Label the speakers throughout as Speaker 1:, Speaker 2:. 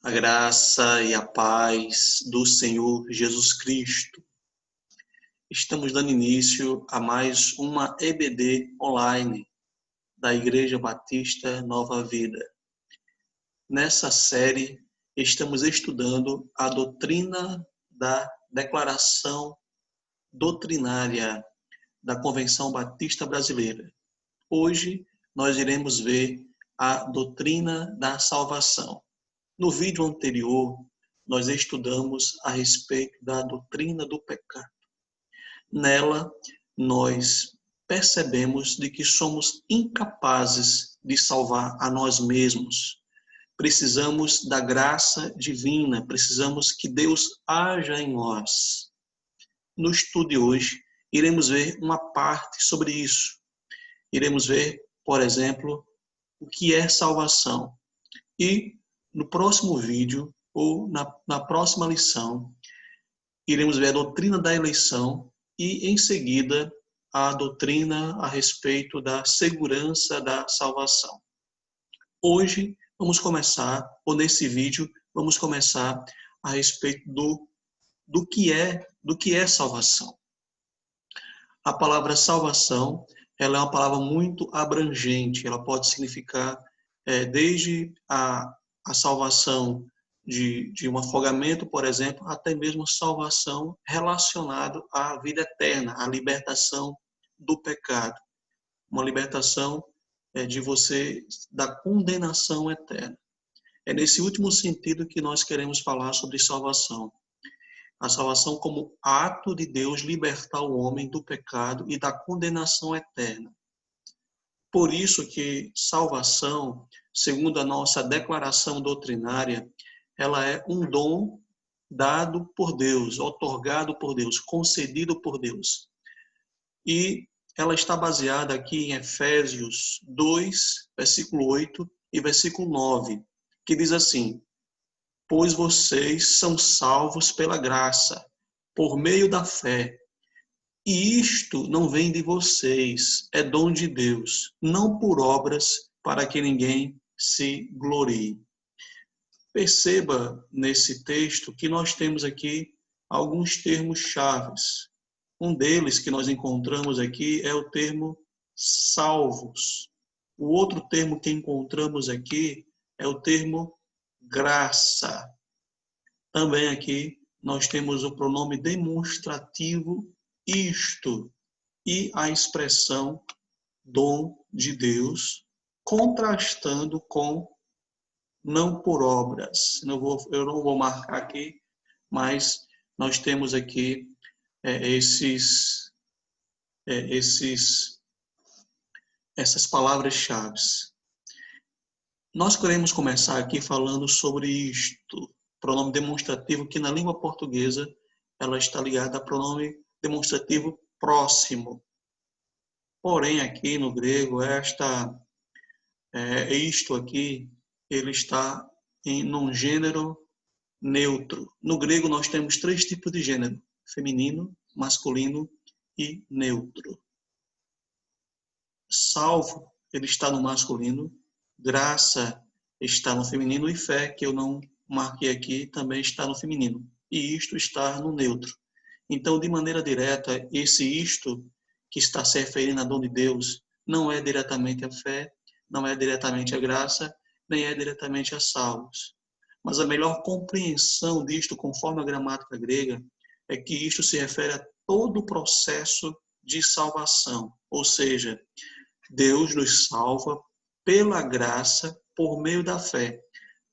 Speaker 1: A graça e a paz do Senhor Jesus Cristo. Estamos dando início a mais uma EBD online da Igreja Batista Nova Vida. Nessa série, estamos estudando a doutrina da Declaração Doutrinária da Convenção Batista Brasileira. Hoje, nós iremos ver a doutrina da salvação. No vídeo anterior, nós estudamos a respeito da doutrina do pecado. Nela, nós percebemos de que somos incapazes de salvar a nós mesmos. Precisamos da graça divina, precisamos que Deus haja em nós. No estudo de hoje, iremos ver uma parte sobre isso. Iremos ver, por exemplo, o que é salvação. E no próximo vídeo, ou na próxima lição, iremos ver a doutrina da eleição e, em seguida, a doutrina a respeito da segurança da salvação. Hoje, vamos começar, ou nesse vídeo, vamos começar a respeito do que é salvação. A palavra salvação, ela é uma palavra muito abrangente, ela pode significar desde a salvação de um afogamento, por exemplo, até mesmo salvação relacionada à vida eterna, à libertação do pecado. Uma libertação de você da condenação eterna. É nesse último sentido que nós queremos falar sobre salvação. A salvação como ato de Deus libertar o homem do pecado e da condenação eterna. Por isso que salvação, segundo a nossa declaração doutrinária, ela é um dom dado por Deus, otorgado por Deus, concedido por Deus. E ela está baseada aqui em Efésios 2, versículo 8 e versículo 9, que diz assim: pois vocês são salvos pela graça, por meio da fé. E isto não vem de vocês, é dom de Deus, não por obras, para que ninguém se glorie. Perceba nesse texto que nós temos aqui alguns termos chaves. Um deles que nós encontramos aqui é o termo salvos. O outro termo que encontramos aqui é o termo graça. Também aqui nós temos o pronome demonstrativo isto e a expressão dom de Deus, contrastando com não por obras. Eu não vou marcar aqui, mas nós temos aqui essas palavras-chave. Nós queremos começar aqui falando sobre isto, pronome demonstrativo, que na língua portuguesa ela está ligada a pronome demonstrativo próximo. Porém, aqui no grego, isto aqui, ele está num gênero neutro. No grego, nós temos 3 tipos de gênero: feminino, masculino e neutro. Salvo, ele está no masculino. Graça está no feminino. E fé, que eu não marquei aqui, também está no feminino. E isto está no neutro. Então, de maneira direta, esse isto que está se referindo a dom de Deus não é diretamente a fé, não é diretamente a graça, nem é diretamente a salvos. Mas a melhor compreensão disto, conforme a gramática grega, é que isto se refere a todo o processo de salvação. Ou seja, Deus nos salva pela graça por meio da fé.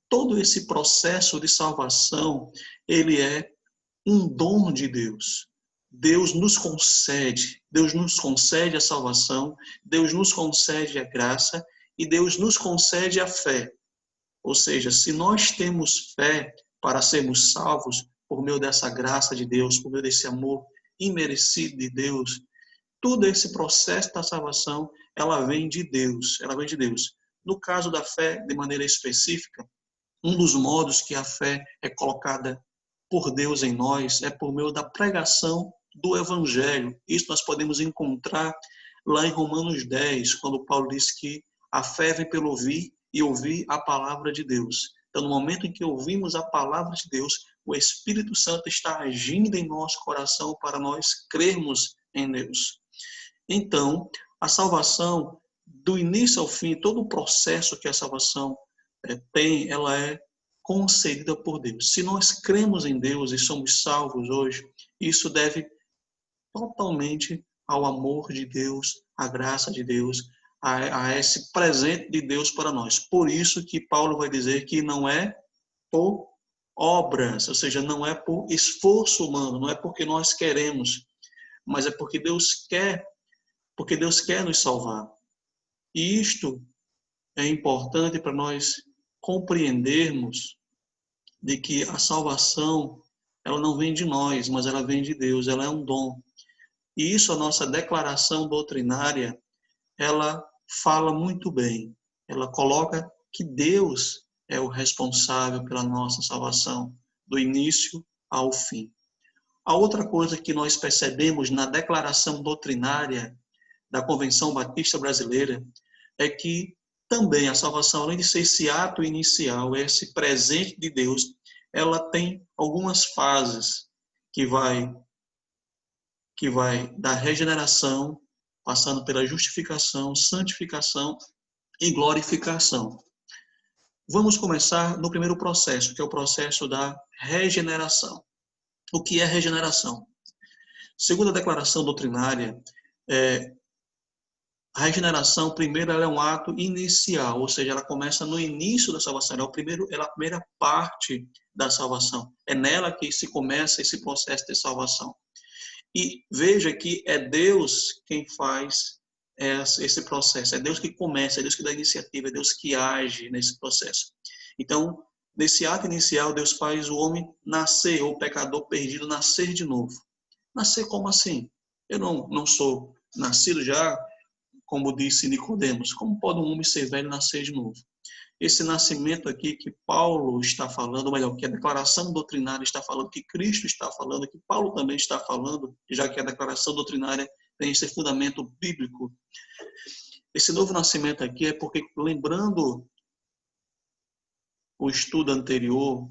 Speaker 1: Todo esse processo de salvação, ele é um dom de Deus. Deus nos concede a salvação, Deus nos concede a graça e Deus nos concede a fé. Ou seja, se nós temos fé para sermos salvos por meio dessa graça de Deus, por meio desse amor imerecido de Deus, todo esse processo da salvação, ela vem de Deus. No caso da fé, de maneira específica, um dos modos que a fé é colocada por Deus em nós é por meio da pregação do Evangelho. Isso nós podemos encontrar lá em Romanos 10, quando Paulo diz que a fé vem pelo ouvir e ouvir a palavra de Deus. Então, no momento em que ouvimos a palavra de Deus, o Espírito Santo está agindo em nosso coração para nós crermos em Deus. Então, a salvação, do início ao fim, todo o processo que a salvação tem, ela é concedida por Deus. Se nós cremos em Deus e somos salvos hoje, isso deve totalmente ao amor de Deus, à graça de Deus, a esse presente de Deus para nós. Por isso que Paulo vai dizer que não é por obras, ou seja, não é por esforço humano, não é porque nós queremos, mas é porque Deus quer nos salvar. E isto é importante para nós compreendermos de que a salvação, ela não vem de nós, mas ela vem de Deus, ela é um dom. E isso, a nossa declaração doutrinária, ela fala muito bem. Ela coloca que Deus é o responsável pela nossa salvação, do início ao fim. A outra coisa que nós percebemos na declaração doutrinária da Convenção Batista Brasileira é que também a salvação, além de ser esse ato inicial, esse presente de Deus, ela tem algumas fases que vai da regeneração, passando pela justificação, santificação e glorificação. Vamos começar no primeiro processo, que é o processo da regeneração. O que é regeneração? Segundo a declaração doutrinária, a regeneração, primeiro, ela é um ato inicial, ou seja, ela começa no início da salvação, ela é a primeira parte da salvação. É nela que se começa esse processo de salvação. E veja que é Deus quem faz esse processo, é Deus que começa, é Deus que dá iniciativa, é Deus que age nesse processo. Então, nesse ato inicial, Deus faz o homem nascer, ou o pecador perdido nascer de novo. Nascer como assim? Eu não sou nascido já, como disse Nicodemos. Como pode um homem ser velho e nascer de novo? Esse nascimento aqui que Paulo está falando, ou melhor, que a declaração doutrinária está falando, que Cristo está falando, que Paulo também está falando, já que a declaração doutrinária tem esse fundamento bíblico. Esse novo nascimento aqui é porque, lembrando o estudo anterior,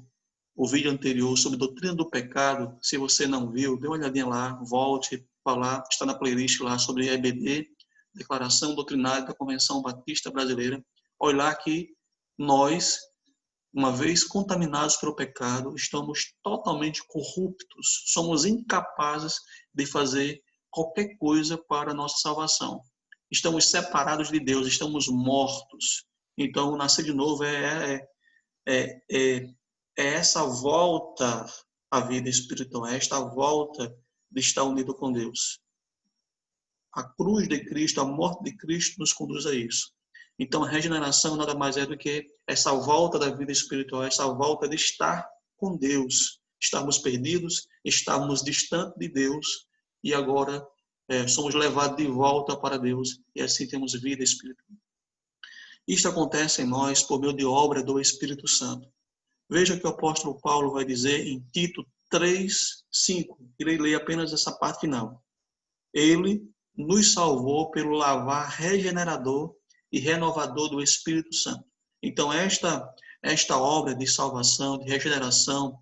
Speaker 1: o vídeo anterior sobre doutrina do pecado, se você não viu, dê uma olhadinha lá, volte para lá, está na playlist lá sobre EBD, Declaração Doutrinária da Convenção Batista Brasileira. Olha lá que nós, uma vez contaminados pelo pecado, estamos totalmente corruptos, somos incapazes de fazer qualquer coisa para a nossa salvação. Estamos separados de Deus, estamos mortos. Então, nascer de novo é essa volta à vida espiritual, é esta volta de estar unido com Deus. A cruz de Cristo, a morte de Cristo nos conduz a isso. Então, a regeneração nada mais é do que essa volta da vida espiritual, essa volta de estar com Deus. Estarmos perdidos, estarmos distantes de Deus e agora somos levados de volta para Deus e assim temos vida espiritual. Isto acontece em nós por meio de obra do Espírito Santo. Veja que o apóstolo Paulo vai dizer em Tito 3:5. Irei ler apenas essa parte final. Ele nos salvou pelo lavar regenerador e renovador do Espírito Santo. Então, esta obra de salvação, de regeneração,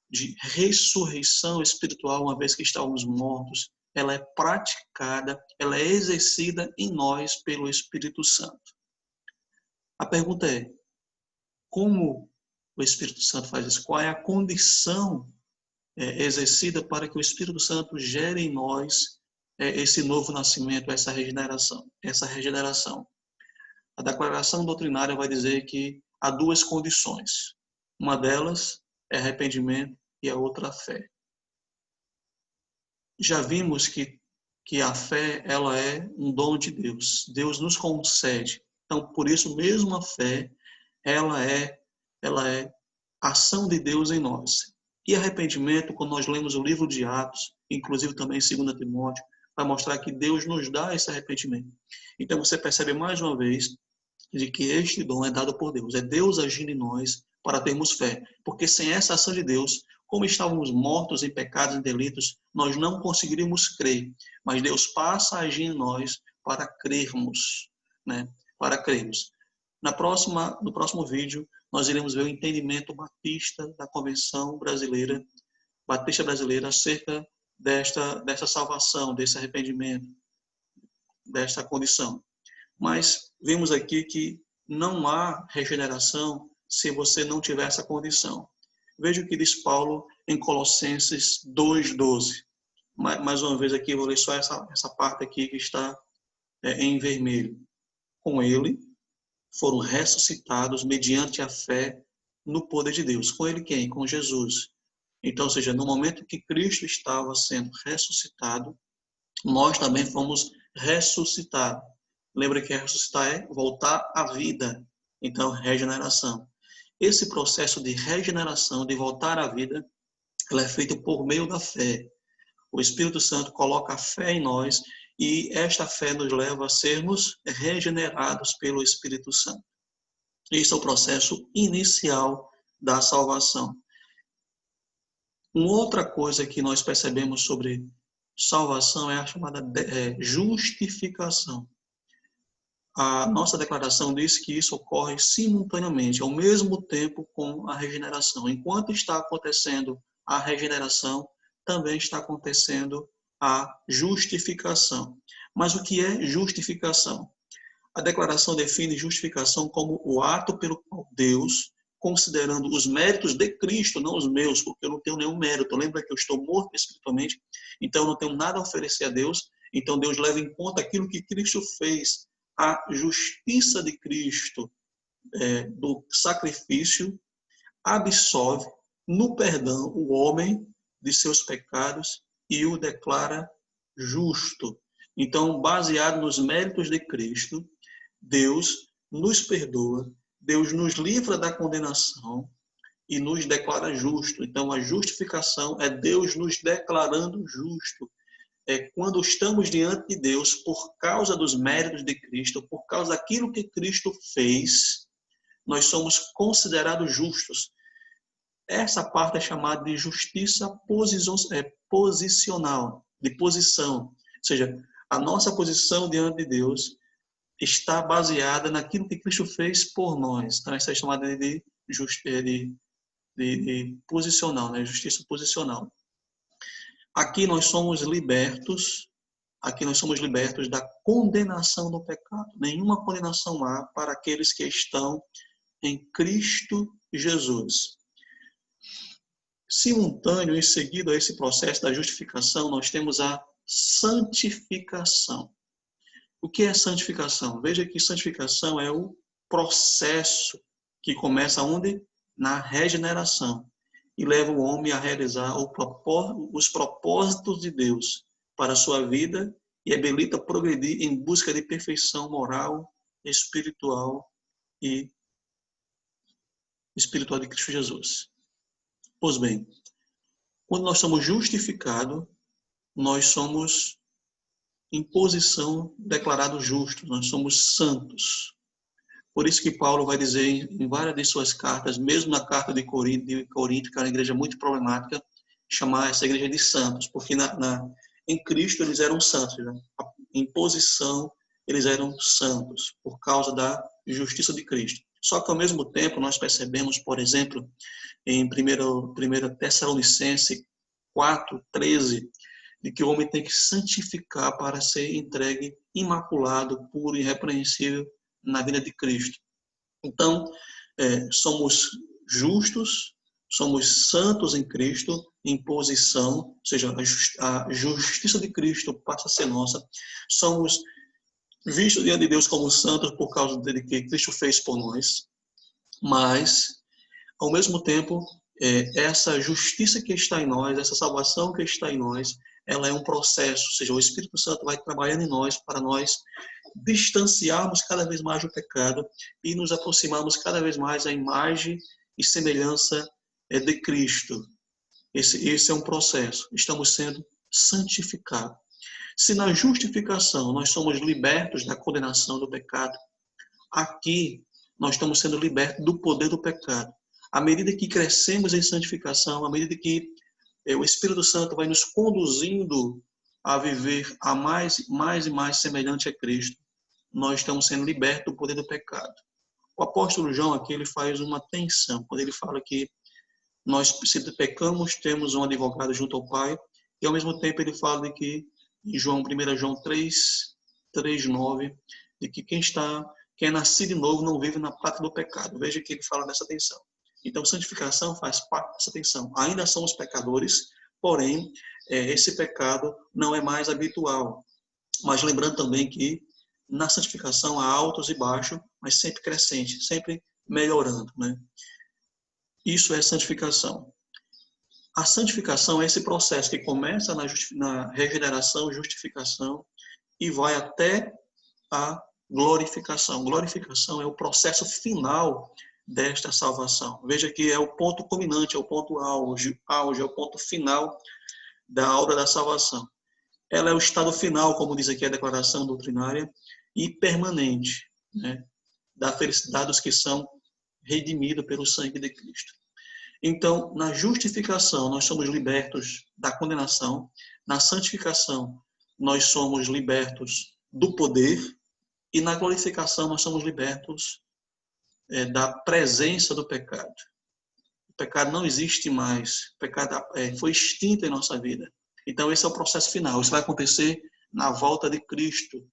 Speaker 1: de ressurreição espiritual, uma vez que estávamos mortos, ela é praticada, ela é exercida em nós pelo Espírito Santo. A pergunta é, como o Espírito Santo faz isso? Qual é a condição exercida para que o Espírito Santo gere em nós esse novo nascimento, essa regeneração? A declaração doutrinária vai dizer que há duas condições. Uma delas é arrependimento e a outra a fé. Já vimos que a fé ela é um dom de Deus. Deus nos concede. Então, por isso mesmo a fé ela é ação de Deus em nós. E arrependimento, quando nós lemos o livro de Atos, inclusive também em 2 Timóteo, vai mostrar que Deus nos dá esse arrependimento. Então você percebe mais uma vez de que este dom é dado por Deus. É Deus agindo em nós para termos fé. Porque sem essa ação de Deus, como estávamos mortos em pecados e delitos, nós não conseguiríamos crer. Mas Deus passa a agir em nós para crermos, né? Para crermos. No próximo vídeo, nós iremos ver o entendimento batista da Convenção Brasileira, Batista Brasileira, acerca desta salvação, desse arrependimento, desta condição. Mas vimos aqui que não há regeneração se você não tiver essa condição. Veja o que diz Paulo em Colossenses 2:12. Mais uma vez aqui, eu vou ler só essa parte aqui que está em vermelho. Com ele foram ressuscitados mediante a fé no poder de Deus. Com ele quem? Com Jesus. Então, ou seja, no momento que Cristo estava sendo ressuscitado, nós também fomos ressuscitados. Lembra que ressuscitar é voltar à vida. Então, regeneração. Esse processo de regeneração, de voltar à vida, ela é feito por meio da fé. O Espírito Santo coloca a fé em nós e esta fé nos leva a sermos regenerados pelo Espírito Santo. Esse é o processo inicial da salvação. Uma outra coisa que nós percebemos sobre salvação é a chamada justificação. A nossa declaração diz que isso ocorre simultaneamente, ao mesmo tempo com a regeneração. Enquanto está acontecendo a regeneração, também está acontecendo a justificação. Mas o que é justificação? A declaração define justificação como o ato pelo qual Deus, considerando os méritos de Cristo, não os meus, porque eu não tenho nenhum mérito. Lembra que eu estou morto espiritualmente, então eu não tenho nada a oferecer a Deus. Então Deus leva em conta aquilo que Cristo fez, a justiça de Cristo, do sacrifício, absolve no perdão o homem de seus pecados e o declara justo. Então, baseado nos méritos de Cristo, Deus nos perdoa, Deus nos livra da condenação e nos declara justo. Então, a justificação é Deus nos declarando justo. É quando estamos diante de Deus por causa dos méritos de Cristo, por causa daquilo que Cristo fez, nós somos considerados justos. Essa parte é chamada de justiça posicional, de posição. Ou seja, a nossa posição diante de Deus está baseada naquilo que Cristo fez por nós. Então, essa é chamada de posicional, né? Justiça posicional. Aqui nós somos libertos da condenação do pecado. Nenhuma condenação há para aqueles que estão em Cristo Jesus. Simultâneo, em seguida a esse processo da justificação, nós temos a santificação. O que é santificação? Veja que santificação é o processo que começa onde? Na regeneração. E leva o homem a realizar os propósitos de Deus para a sua vida e habilita a progredir em busca de perfeição moral, espiritual e espiritual de Cristo Jesus. Pois bem, quando nós somos justificados, nós somos em posição declarados justos, nós somos santos. Por isso que Paulo vai dizer em várias de suas cartas, mesmo na carta de Corinto, que era uma igreja muito problemática, chamar essa igreja de santos, porque em Cristo eles eram santos, né? Em posição eles eram santos, por causa da justiça de Cristo. Só que ao mesmo tempo nós percebemos, por exemplo, em 1 Tessalonicenses 4:13, de que o homem tem que santificar para ser entregue imaculado, puro e irrepreensível na vida de Cristo. Então, somos justos, somos santos em Cristo, em posição, ou seja, a justiça de Cristo passa a ser nossa. Somos vistos diante de Deus como santos por causa de que Cristo fez por nós, mas, ao mesmo tempo, essa justiça que está em nós, essa salvação que está em nós, ela é um processo, ou seja, o Espírito Santo vai trabalhando em nós para nós distanciarmos cada vez mais do pecado e nos aproximarmos cada vez mais da imagem e semelhança de Cristo. Esse é um processo. Estamos sendo santificados. Se na justificação nós somos libertos da condenação do pecado, aqui nós estamos sendo libertos do poder do pecado. À medida que crescemos em santificação, à medida que o Espírito Santo vai nos conduzindo a viver a mais e mais semelhante a Cristo, nós estamos sendo libertos do poder do pecado. O apóstolo João aqui ele faz uma tensão, quando ele fala que nós, se pecamos, temos um advogado junto ao Pai, e ao mesmo tempo ele fala de que, em 1 João 3:9, de que quem é nascido de novo não vive na prática do pecado. Veja que ele fala nessa tensão. Então, santificação faz parte dessa tensão. Ainda somos pecadores, porém, esse pecado não é mais habitual. Mas lembrando também que na santificação há altos e baixos, mas sempre crescente, sempre melhorando, né? Isso é santificação. A santificação é esse processo que começa na regeneração, justificação e vai até a glorificação. Glorificação é o processo final desta salvação. Veja que é o ponto culminante, é o ponto auge, é o ponto final da obra da salvação. Ela é o estado final, como diz aqui a declaração doutrinária, e permanente, né, da felicidade dos que são redimidos pelo sangue de Cristo. Então, na justificação, nós somos libertos da condenação. Na santificação, nós somos libertos do poder. E na glorificação, nós somos libertos da presença do pecado. O pecado não existe mais. O pecado foi extinto em nossa vida. Então, esse é o processo final. Isso vai acontecer na volta de Cristo.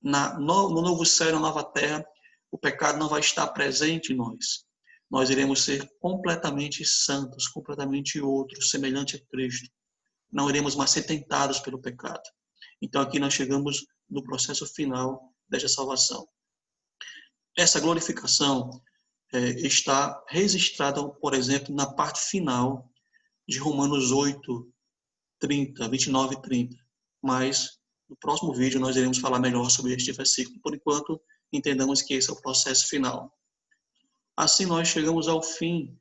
Speaker 1: No novo céu e na nova terra, o pecado não vai estar presente em nós. Nós iremos ser completamente santos, completamente outros, semelhante a Cristo. Não iremos mais ser tentados pelo pecado. Então, aqui nós chegamos no processo final desta salvação. Essa glorificação está registrada, por exemplo, na parte final de Romanos 8:30, 29 e 30. Mas, no próximo vídeo, nós iremos falar melhor sobre este versículo. Por enquanto, entendamos que esse é o processo final. Assim, nós chegamos ao fim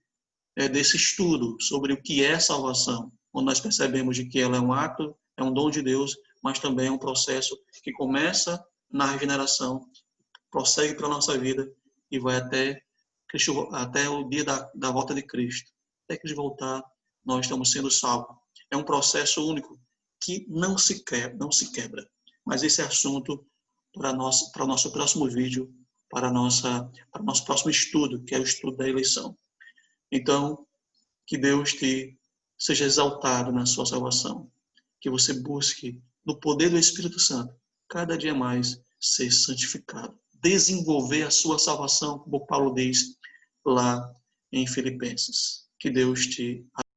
Speaker 1: desse estudo sobre o que é salvação, onde nós percebemos de que ela é um ato, é um dom de Deus, mas também é um processo que começa na regeneração, prossegue para a nossa vida e vai até o dia da volta de Cristo. Até que Ele voltar, nós estamos sendo salvos. É um processo único que não se quebra. Mas esse é assunto para o nosso próximo vídeo, para o nosso próximo estudo, que é o estudo da eleição. Então, que Deus seja exaltado na sua salvação. Que você busque, no poder do Espírito Santo, cada dia mais ser santificado. Desenvolver a sua salvação, como Paulo diz lá em Filipenses. Que Deus te